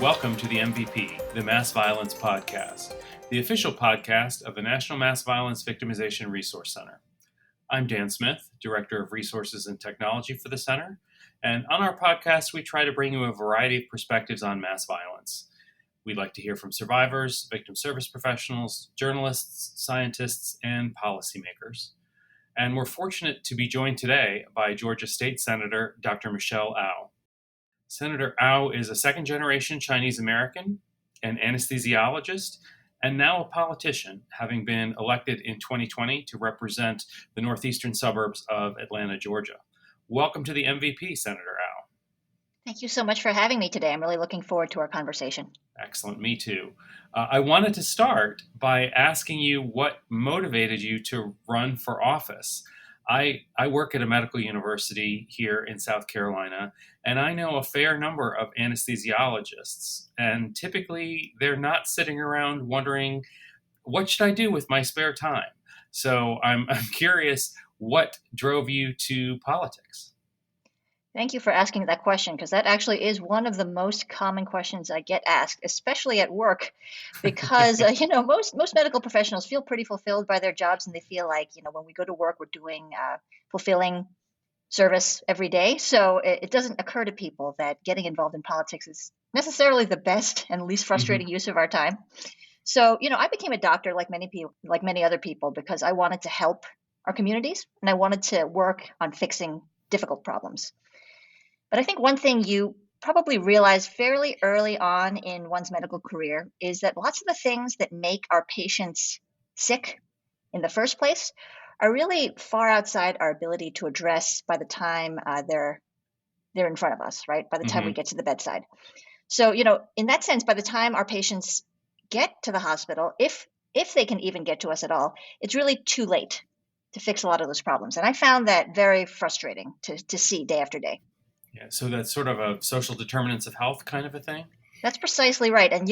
welcome to the MVP, the Mass Violence Podcast, the official podcast of the National Mass Violence Victimization Resource Center. I'm Dan Smith, Director of Resources and Technology for the Center, and on our podcast, we try to bring you a variety of perspectives on mass violence. We'd like to hear from survivors, victim service professionals, journalists, scientists, and policymakers. And we're fortunate to be joined today by Georgia State Senator Dr. Michelle Au. Senator Au is a second-generation Chinese American, an anesthesiologist, and now a politician, having been elected in 2020 to represent the northeastern suburbs of Atlanta, Georgia. Welcome to the MVP, Senator Au. Thank you so much for having me today. I'm really looking forward to our conversation. Excellent, me too. I wanted to start by asking you what motivated you to run for office. I work at a medical university here in South Carolina, and I know a fair number of anesthesiologists, and typically they're not sitting around wondering, what should I do with my spare time? So I'm curious, what drove you to politics? Thank you for asking that question, because that actually is one of the most common questions I get asked, especially at work, because most medical professionals feel pretty fulfilled by their jobs, and they feel like when we go to work, we're doing fulfilling service every day. So it doesn't occur to people that getting involved in politics is necessarily the best and least frustrating use of our time. So I became a doctor like many people, like many other people, because I wanted to help our communities and I wanted to work on fixing difficult problems. But I think one thing you probably realize fairly early on in one's medical career is that lots of the things that make our patients sick in the first place are really far outside our ability to address by the time they're in front of us, right? By the time we get to the bedside. So, in that sense, by the time our patients get to the hospital, if they can even get to us at all, it's really too late to fix a lot of those problems. And I found that very frustrating to see day after day. Yeah, so that's sort of a social determinants of health kind of a thing? That's precisely right. And,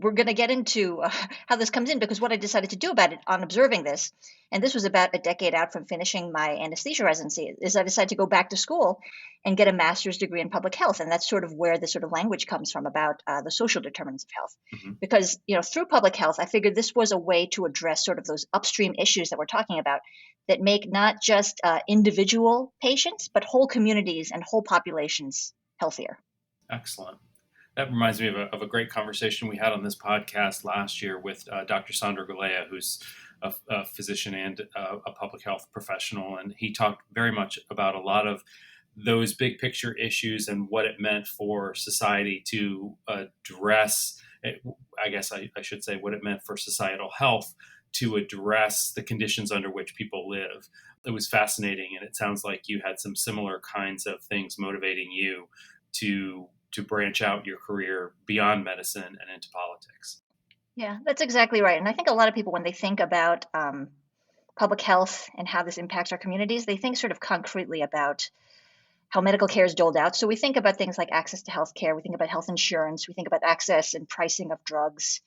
we're going to get into how this comes in, because what I decided to do about it on observing this, and this was about a decade out from finishing my anesthesia residency, is I decided to go back to school and get a master's degree in public health. And that's sort of where the sort of language comes from about the social determinants of health. Because, through public health, I figured this was a way to address sort of those upstream issues that we're talking about that make not just individual patients, but whole communities and whole populations healthier. Excellent. That reminds me of a great conversation we had on this podcast last year with Dr. Sandra Galea, who's a physician and a public health professional. And he talked very much about a lot of those big picture issues and what it meant for society to address, I guess I should say, what it meant for societal health to address the conditions under which people live. It was fascinating. And it sounds like you had some similar kinds of things motivating you to branch out your career beyond medicine and into politics. Yeah, that's exactly right. And I think a lot of people, when they think about public health and how this impacts our communities, they think sort of concretely about how medical care is doled out. So we think about things like access to health care, we think about health insurance, we think about access and pricing of drugs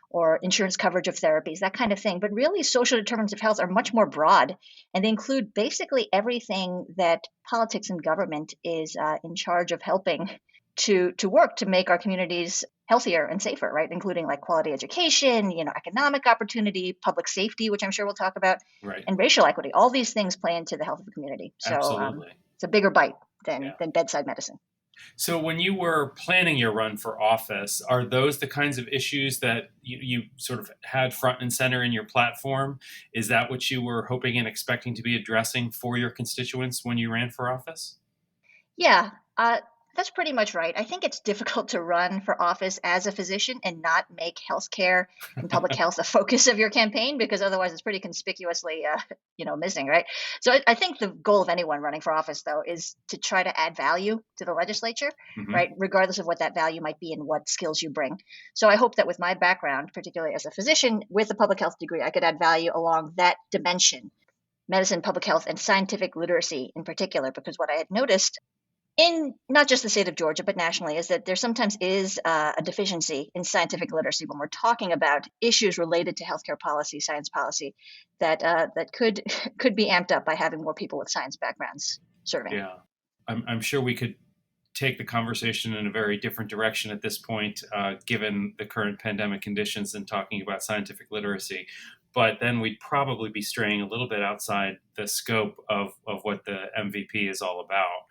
or insurance coverage of therapies, that kind of thing. But really, social determinants of health are much more broad, and they include basically everything that politics and government is in charge of helping to work to make our communities healthier and safer, right? Including like quality education, economic opportunity, public safety, which I'm sure we'll talk about, right, and racial equity. All these things play into the health of the community. So it's a bigger bite than bedside medicine. So when you were planning your run for office, are those the kinds of issues that you sort of had front and center in your platform? Is that what you were hoping and expecting to be addressing for your constituents when you ran for office? Yeah, that's pretty much right. I think it's difficult to run for office as a physician and not make healthcare and public health a focus of your campaign, because otherwise it's pretty conspicuously, missing, right? So I think the goal of anyone running for office, though, is to try to add value to the legislature, right? Regardless of what that value might be and what skills you bring. So I hope that with my background, particularly as a physician with a public health degree, I could add value along that dimension, medicine, public health, and scientific literacy in particular, because what I had noticed in not just the state of Georgia, but nationally, is that there sometimes is a deficiency in scientific literacy when we're talking about issues related to healthcare policy, science policy, that could be amped up by having more people with science backgrounds serving. Yeah, I'm sure we could take the conversation in a very different direction at this point, given the current pandemic conditions, and talking about scientific literacy. But then we'd probably be straying a little bit outside the scope of what the MVP is all about.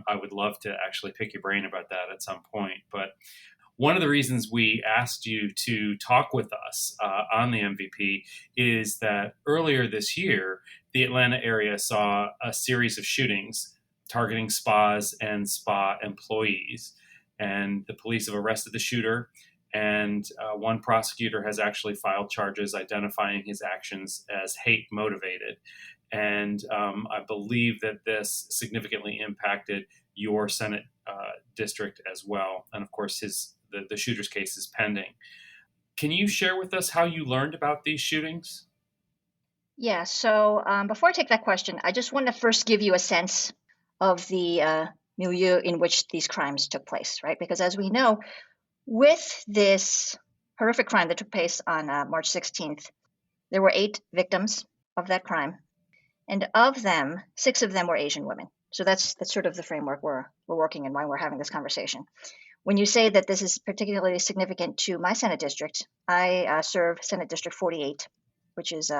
I would love to actually pick your brain about that at some point. But one of the reasons we asked you to talk with us on the MVP is that earlier this year, the Atlanta area saw a series of shootings targeting spas and spa employees. And the police have arrested the shooter, and one prosecutor has actually filed charges identifying his actions as hate motivated. And I believe that this significantly impacted your Senate district as well. And of course, the shooter's case is pending. Can you share with us how you learned about these shootings? Yeah, so before I take that question, I just want to first give you a sense of the milieu in which these crimes took place, right? Because as we know, with this horrific crime that took place on March 16th, there were 8 victims of that crime, and of them, 6 of them were Asian women. So that's sort of the framework we're working in, why we're having this conversation. When you say that this is particularly significant to my Senate district, I serve Senate District 48, which is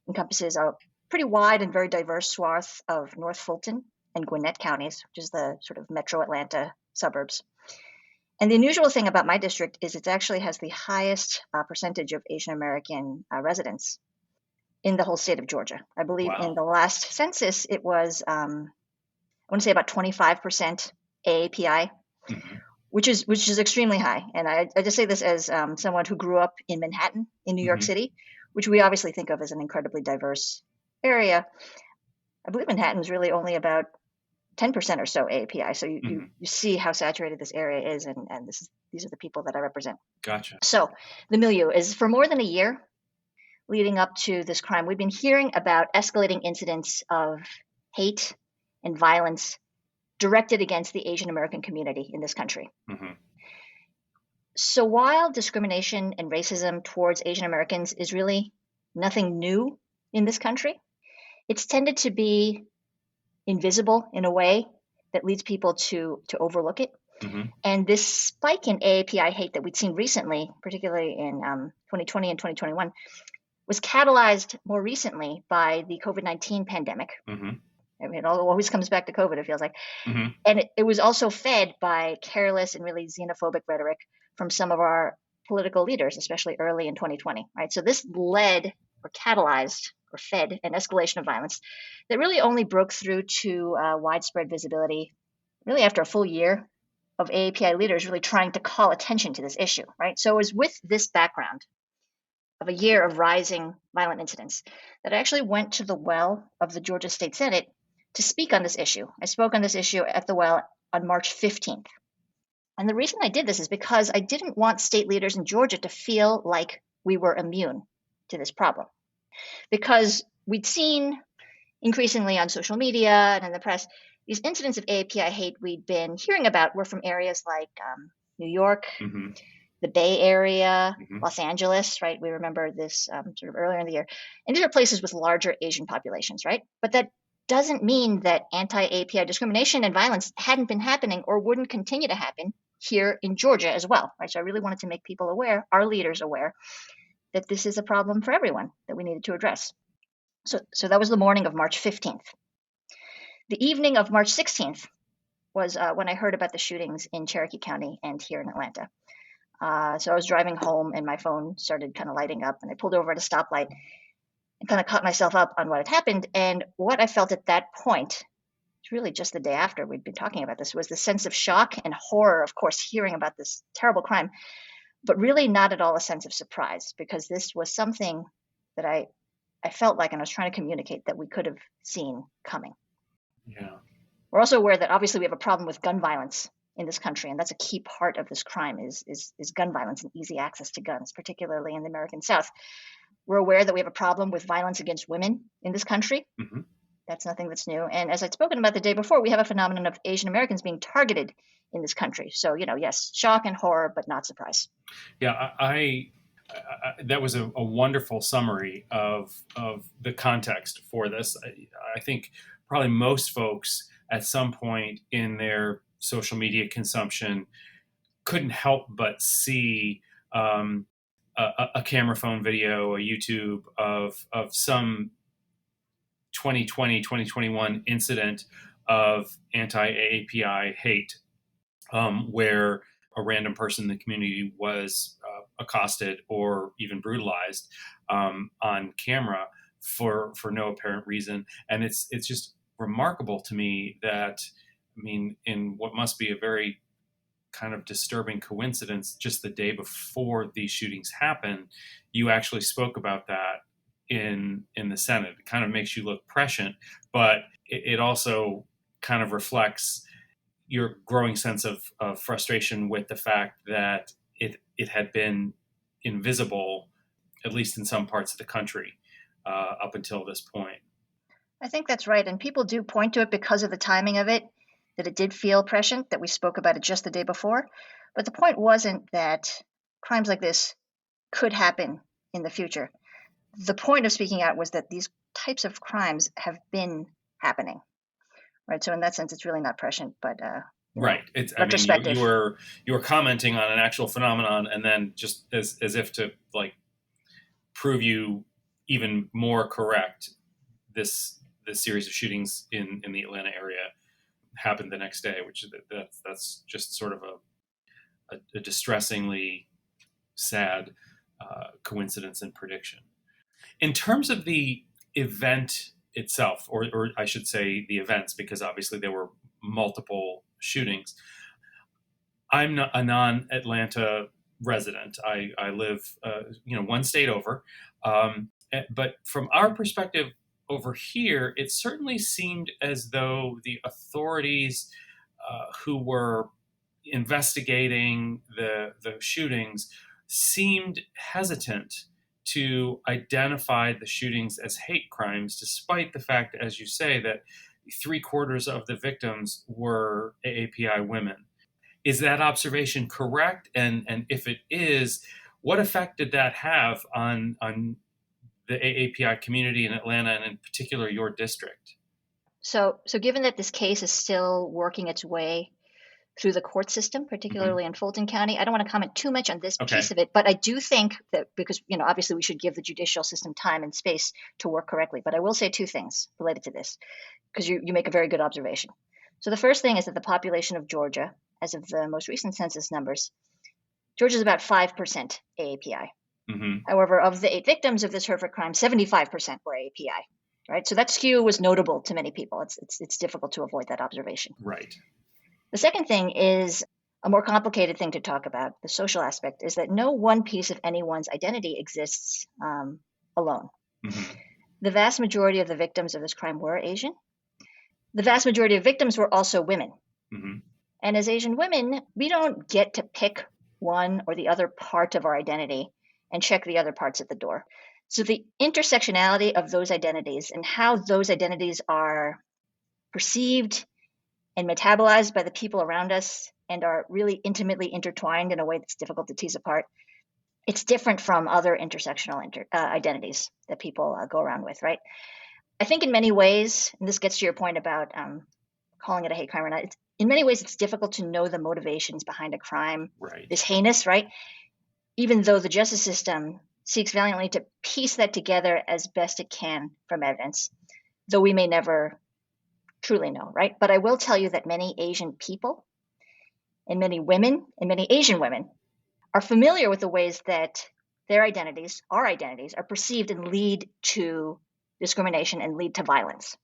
encompasses a pretty wide and very diverse swath of North Fulton and Gwinnett counties, which is the sort of metro Atlanta suburbs. And the unusual thing about my district is it actually has the highest percentage of Asian American residents in the whole state of Georgia. I believe in the last census, it was, I want to say about 25% AAPI, which is extremely high. And I just say this as someone who grew up in Manhattan, in New York City, which we obviously think of as an incredibly diverse area. I believe Manhattan's really only about 10% or so AAPI. So you see how saturated this area is, and these are the people that I represent. Gotcha. So the milieu is, for more than a year leading up to this crime, we've been hearing about escalating incidents of hate and violence directed against the Asian American community in this country. So while discrimination and racism towards Asian Americans is really nothing new in this country, it's tended to be invisible in a way that leads people to overlook it. And this spike in AAPI hate that we'd seen recently, particularly in 2020 and 2021, was catalyzed more recently by the COVID-19 pandemic. I mean, it always comes back to COVID, it feels like. And it was also fed by careless and really xenophobic rhetoric from some of our political leaders, especially early in 2020, right? So this led or catalyzed or fed an escalation of violence that really only broke through to widespread visibility really after a full year of AAPI leaders really trying to call attention to this issue, right? So it was with this background of a year of rising violent incidents that I actually went to the well of the Georgia State Senate to speak on this issue. I spoke on this issue at the well on March 15th. And the reason I did this is because I didn't want state leaders in Georgia to feel like we were immune to this problem. Because we'd seen increasingly on social media and in the press, these incidents of AAPI hate we'd been hearing about were from areas like New York, the Bay Area, Los Angeles, right? We remember this sort of earlier in the year. And these are places with larger Asian populations, right? But that doesn't mean that anti-API discrimination and violence hadn't been happening or wouldn't continue to happen here in Georgia as well, right? So I really wanted to make people aware, our leaders aware, that this is a problem for everyone that we needed to address. So that was the morning of March 15th. The evening of March 16th was when I heard about the shootings in Cherokee County and here in Atlanta. So I was driving home and my phone started kind of lighting up, and I pulled over at a stoplight and kind of caught myself up on what had happened. And what I felt at that point, really just the day after we'd been talking about this, was the sense of shock and horror, of course, hearing about this terrible crime, but really not at all a sense of surprise, because this was something that I felt like, and I was trying to communicate, that we could have seen coming. Yeah. We're also aware that obviously we have a problem with gun violence in this country, and that's a key part of this crime is gun violence and easy access to guns, particularly in the American South. We're aware that we have a problem with violence against women in this country. That's nothing that's new. And as I'd spoken about the day before, we have a phenomenon of Asian Americans being targeted in this country. So, yes, shock and horror, but not surprise. Yeah, I that was a wonderful summary of the context for this. I think probably most folks at some point in their social media consumption, couldn't help but see a camera phone video, a YouTube of some 2020, 2021 incident of anti-AAPI hate, where a random person in the community was accosted or even brutalized on camera for no apparent reason. And it's just remarkable to me that, I mean, in what must be a very kind of disturbing coincidence, just the day before these shootings happened, you actually spoke about that in the Senate. It kind of makes you look prescient, but it also kind of reflects your growing sense of frustration with the fact that it had been invisible, at least in some parts of the country, up until this point. I think that's right. And people do point to it because of the timing of it, that it did feel prescient, that we spoke about it just the day before. But the point wasn't that crimes like this could happen in the future. The point of speaking out was that these types of crimes have been happening, right? So in that sense, it's really not prescient, but Right. It's. I mean, retrospective. you were commenting on an actual phenomenon, and then just as if to like prove you even more correct, this series of shootings in the Atlanta area happened the next day, which that's just sort of a distressingly sad coincidence and prediction. In terms of the event itself, or I should say the events, because obviously there were multiple shootings. I'm not a non-Atlanta resident. I live, one state over. But from our perspective over here, it certainly seemed as though the authorities who were investigating the shootings seemed hesitant to identify the shootings as hate crimes, despite the fact, as you say, that 3/4 of the victims were AAPI women. Is that observation correct? And if it is, what effect did that have on the AAPI community in Atlanta, and in particular your district? So given that this case is still working its way through the court system, Hmm. particularly in Fulton County, I don't want to comment too much on this Okay. piece of it, but I do think that because, obviously we should give the judicial system time and space to work correctly. But I will say two things related to this, because you make a very good observation. So the first thing is that the population of Georgia, as of the most recent census numbers, Georgia is about 5% AAPI. Hmm. However, of the 8 victims of this horrific crime, 75% were AAPI. Right, so that skew was notable to many people. It's difficult to avoid that observation. Right. The second thing is a more complicated thing to talk about. The social aspect is that no one piece of anyone's identity exists alone. Hmm. The vast majority of the victims of this crime were Asian. The vast majority of victims were also women. Hmm. And as Asian women, we don't get to pick one or the other part of our identity and check the other parts at the door. So the intersectionality of those identities and how those identities are perceived and metabolized by the people around us and are really intimately intertwined in a way that's difficult to tease apart. It's different from other intersectional identities that people go around with, right? I think in many ways, and this gets to your point about calling it a hate crime or not, in many ways it's difficult to know the motivations behind a crime Right. this heinous, right? Even though the justice system seeks valiantly to piece that together as best it can from evidence, though we may never truly know, right? But I will tell you that many Asian people and many women and many Asian women are familiar with the ways that their identities, our identities, are perceived and lead to discrimination and lead to violence.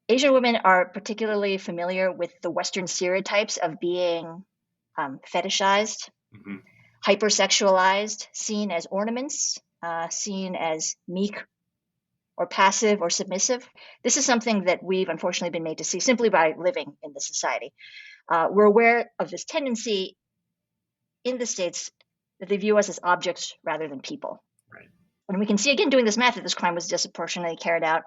Asian women are particularly familiar with the Western stereotypes of being fetishized, Hmm. hypersexualized, seen as ornaments, seen as meek or passive or submissive. This is something that we've unfortunately been made to see simply by living in this society. We're aware of this tendency in the States that they view us as objects rather than people. Right. And we can see again doing this math that this crime was disproportionately carried out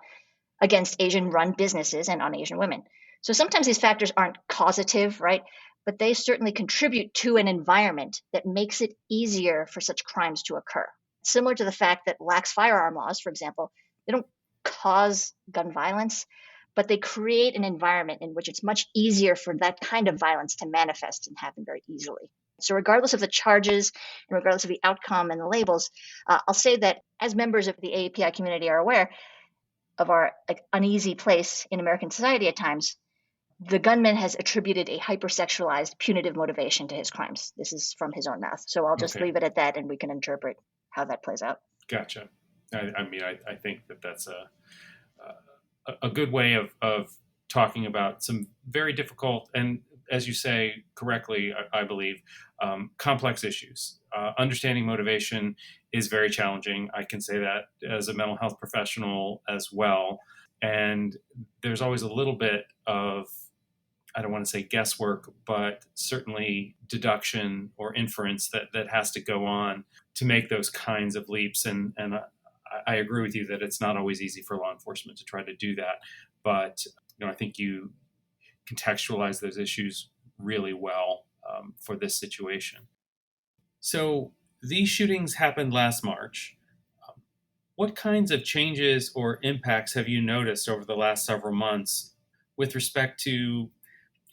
against Asian run businesses and on Asian women. So sometimes these factors aren't causative, right? But they certainly contribute to an environment that makes it easier for such crimes to occur. Similar to the fact that lax firearm laws, for example, they don't cause gun violence, but they create an environment in which it's much easier for that kind of violence to manifest and happen very easily. So regardless of the charges and regardless of the outcome and the labels, I'll say that as members of the AAPI community are aware of our uneasy place in American society at times, the gunman has attributed a hypersexualized punitive motivation to his crimes. This is from his own mouth. So I'll just Okay, leave it at that and we can interpret how that plays out. gotcha. I think that that's a good way of talking about some very difficult and, as you say correctly, I believe, complex issues. Understanding motivation is very challenging. I can say that as a mental health professional as well. And there's always a little bit of, I don't want to say guesswork, but certainly deduction or inference that has to go on to make those kinds of leaps. And I agree with you that it's not always easy for law enforcement to try to do that. But I think you contextualize those issues really well for this situation. So these shootings happened last March. What kinds of changes or impacts have you noticed over the last several months with respect to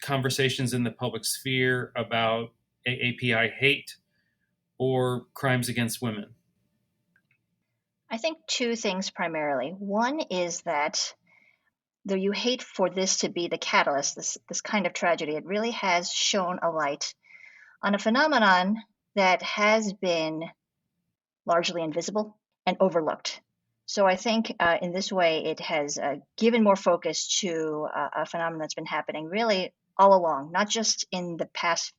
conversations in the public sphere about AAPI hate or crimes against women? I think two things primarily. One is that though you hate for this to be the catalyst, this kind of tragedy, it really has shone a light on a phenomenon that has been largely invisible and overlooked. So I think in this way, it has given more focus to a phenomenon that's been happening really all along, not just in the past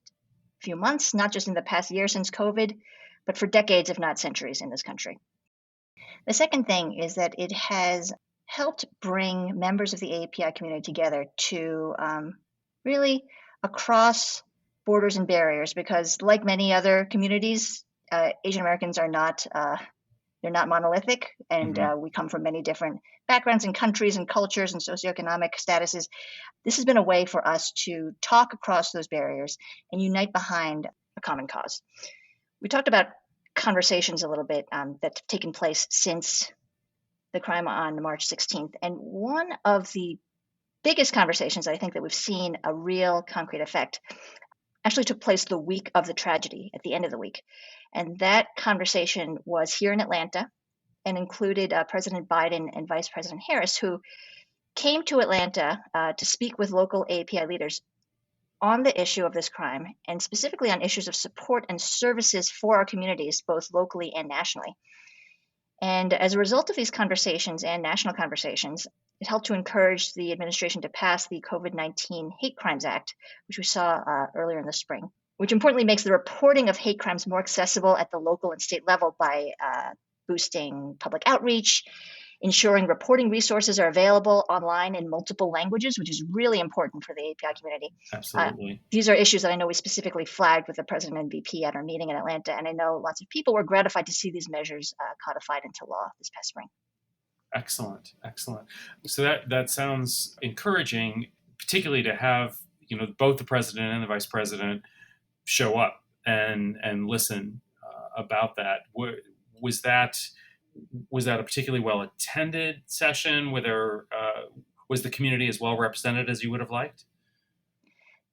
few months, not just in the past year since COVID, but for decades, if not centuries, in this country. The second thing is that it has helped bring members of the AAPI community together to really across borders and barriers, because like many other communities, Asian Americans are not they're not monolithic, and Mm-hmm. we come from many different backgrounds and countries and cultures and socioeconomic statuses. This has been a way for us to talk across those barriers and unite behind a common cause. We talked about conversations a little bit that have taken place since the crime on March 16th. And one of the biggest conversations I think that we've seen a real concrete effect actually took place the week of the tragedy, at the end of the week. And that conversation was here in Atlanta and included President Biden and Vice President Harris, who came to Atlanta to speak with local AAPI leaders on the issue of this crime, and specifically on issues of support and services for our communities, both locally and nationally. And as a result of these conversations and national conversations, it helped to encourage the administration to pass the COVID-19 Hate Crimes Act, which we saw earlier in the spring, which importantly makes the reporting of hate crimes more accessible at the local and state level by boosting public outreach, ensuring reporting resources are available online in multiple languages, which is really important for the API community. Absolutely. These are issues that I know we specifically flagged with the president and VP at our meeting in Atlanta, and I know lots of people were gratified to see these measures codified into law this past spring. Excellent, excellent. So that sounds encouraging, particularly to have both the president and the vice president show up and listen about that. Was that a particularly well attended session? Was the community as well represented as you would have liked?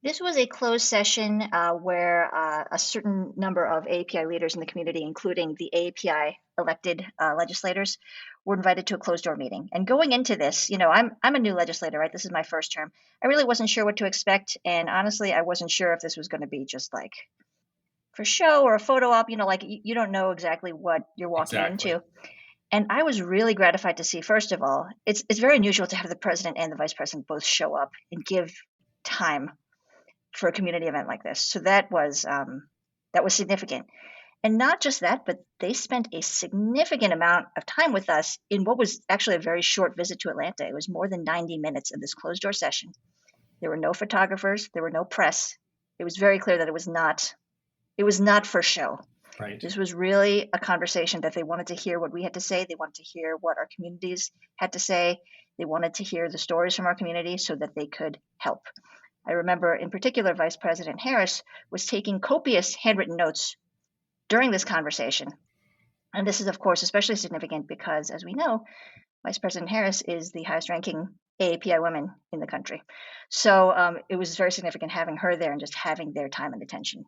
This was a closed session where a certain number of AAPI leaders in the community, including the AAPI elected legislators, were invited to a closed door meeting. And going into this, I'm a new legislator, right? This is my first term. I really wasn't sure what to expect. And honestly, I wasn't sure if this was going to be just like for show or a photo op, like you don't know exactly what you're walking Exactly. into. And I was really gratified to see, first of all, it's very unusual to have the president and the vice president both show up and give time for a community event like this. So that was significant. And not just that, but they spent a significant amount of time with us in what was actually a very short visit to Atlanta. It was more than 90 minutes of this closed door session. There were no photographers, there were no press. It was very clear that it was not for show. Right. This was really a conversation that they wanted to hear what we had to say. They wanted to hear what our communities had to say. They wanted to hear the stories from our community so that they could help. I remember in particular, Vice President Harris was taking copious handwritten notes during this conversation. And this is, of course, especially significant because, as we know, Vice President Harris is the highest ranking AAPI women in the country. So it was very significant having her there and just having their time and attention.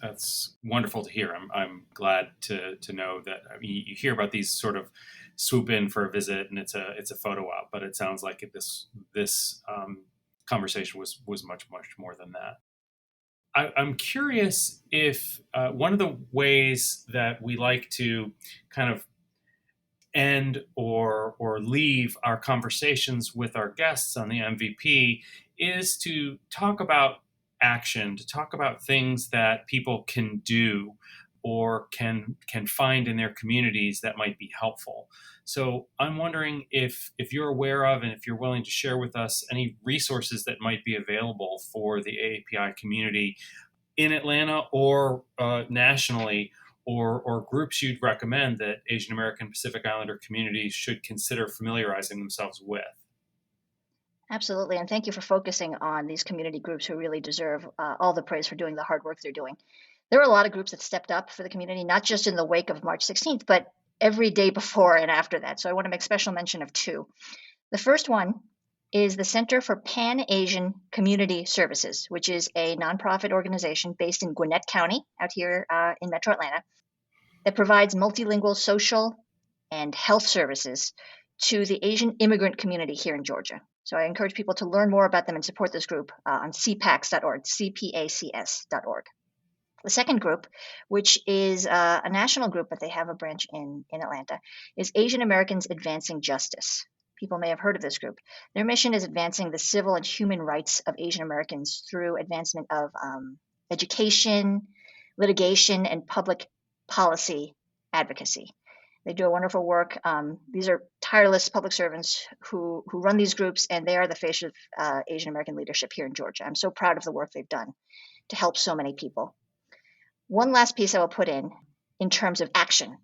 That's wonderful to hear. I'm glad to know that. I mean, you hear about these sort of swoop in for a visit and it's a photo op, but it sounds like this conversation was much more than that. I'm curious if one of the ways that we like to kind of end or leave our conversations with our guests on the MVP is to talk about action, to talk about things that people can do or can find in their communities that might be helpful. So I'm wondering if you're aware of and if you're willing to share with us any resources that might be available for the AAPI community in Atlanta or nationally, or groups you'd recommend that Asian American Pacific Islander communities should consider familiarizing themselves with. Absolutely. And thank you for focusing on these community groups who really deserve all the praise for doing the hard work they're doing. There were a lot of groups that stepped up for the community, not just in the wake of March 16th, but every day before and after that. So I want to make special mention of two. The first one is the Center for Pan-Asian Community Services, which is a nonprofit organization based in Gwinnett County out here in Metro Atlanta that provides multilingual social and health services to the Asian immigrant community here in Georgia. So I encourage people to learn more about them and support this group on cpacs.org, cpacs.org. The second group, which is a national group, but they have a branch in Atlanta, is Asian Americans Advancing Justice. People may have heard of this group. Their mission is advancing the civil and human rights of Asian Americans through advancement of education, litigation, and public policy advocacy. They do a wonderful work. These are tireless public servants who run these groups, and they are the face of Asian American leadership here in Georgia. I'm so proud of the work they've done to help so many people. One last piece I will put in terms of action,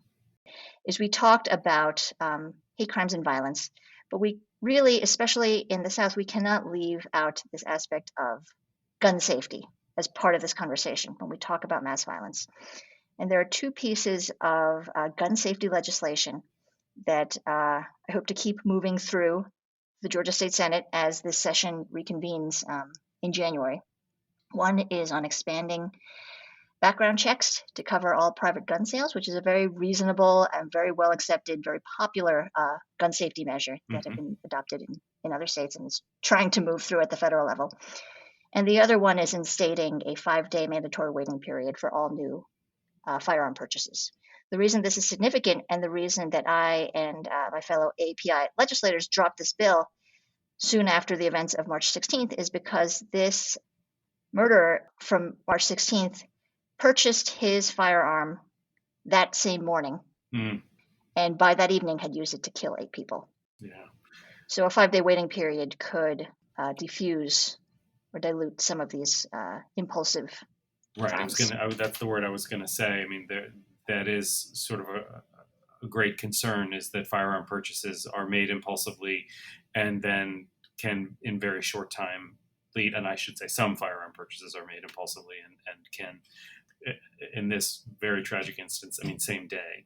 is we talked about hate crimes and violence, but we really, especially in the South, we cannot leave out this aspect of gun safety as part of this conversation when we talk about mass violence. And there are two pieces of gun safety legislation that I hope to keep moving through the Georgia State Senate as this session reconvenes in January. One is on expanding background checks to cover all private gun sales, which is a very reasonable and very well accepted, very popular gun safety measure that have been adopted in other states and is trying to move through at the federal level. And the other one is instating a 5-day mandatory waiting period for all new firearm purchases. The reason this is significant and the reason that I and my fellow API legislators dropped this bill soon after the events of March 16th is because this murderer from March 16th purchased his firearm that same morning, and by that evening had used it to kill 8 people. Yeah. So a 5-day waiting period could diffuse or dilute some of these impulsive crimes. That's the word I was gonna say. I mean, that is sort of a great concern, is that firearm purchases are made impulsively, and then can in very short time lead. And I should say, some firearm purchases are made impulsively and can, in this very tragic instance, I mean, same day,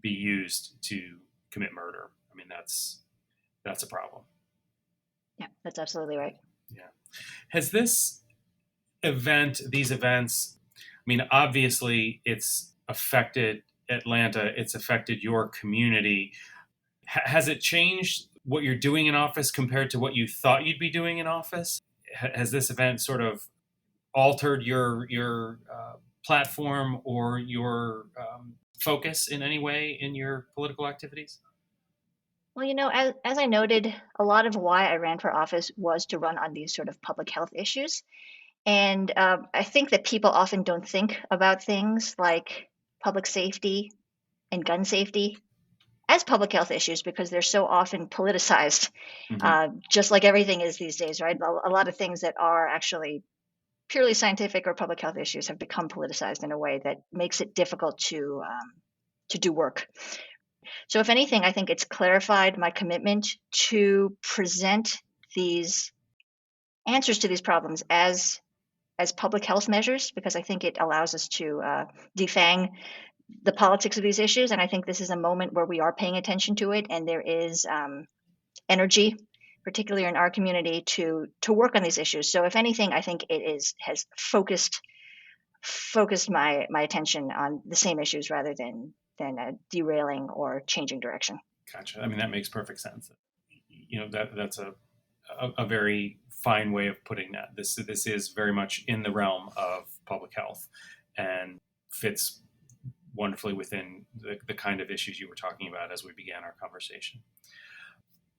be used to commit murder. I mean, that's a problem. Yeah, that's absolutely right. Yeah. Has these events, I mean, obviously it's affected Atlanta, it's affected your community. Has it changed what you're doing in office compared to what you thought you'd be doing in office? Has this event sort of altered your platform or your focus in any way in your political activities? Well, as I noted, a lot of why I ran for office was to run on these sort of public health issues. And I think that people often don't think about things like public safety and gun safety as public health issues because they're so often politicized, just like everything is these days, right? A lot of things that are actually purely scientific or public health issues have become politicized in a way that makes it difficult to do work. So if anything, I think it's clarified my commitment to present these answers to these problems as public health measures, because I think it allows us to defang the politics of these issues. And I think this is a moment where we are paying attention to it, and there is energy particularly in our community, to work on these issues. So if anything, I think has focused my attention on the same issues rather than derailing or changing direction. Gotcha. I mean, that makes perfect sense. That's a very fine way of putting that. This is very much in the realm of public health and fits wonderfully within the kind of issues you were talking about as we began our conversation.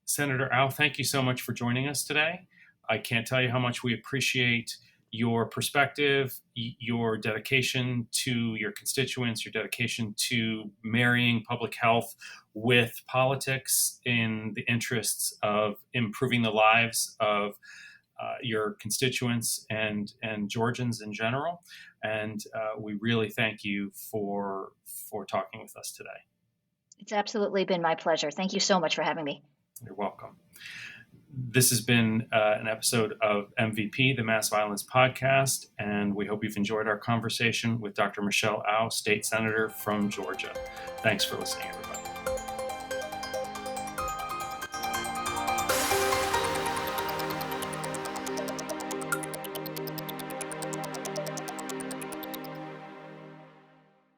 Senator Au, thank you so much for joining us today. I can't tell you how much we appreciate your perspective, your dedication to your constituents, your dedication to marrying public health with politics in the interests of improving the lives of your constituents and Georgians in general. And we really thank you for talking with us today. It's absolutely been my pleasure. Thank you so much for having me. You're welcome. This has been an episode of MVP, the Mass Violence Podcast, and we hope you've enjoyed our conversation with Dr. Michelle Au, State Senator from Georgia. Thanks for listening, everybody.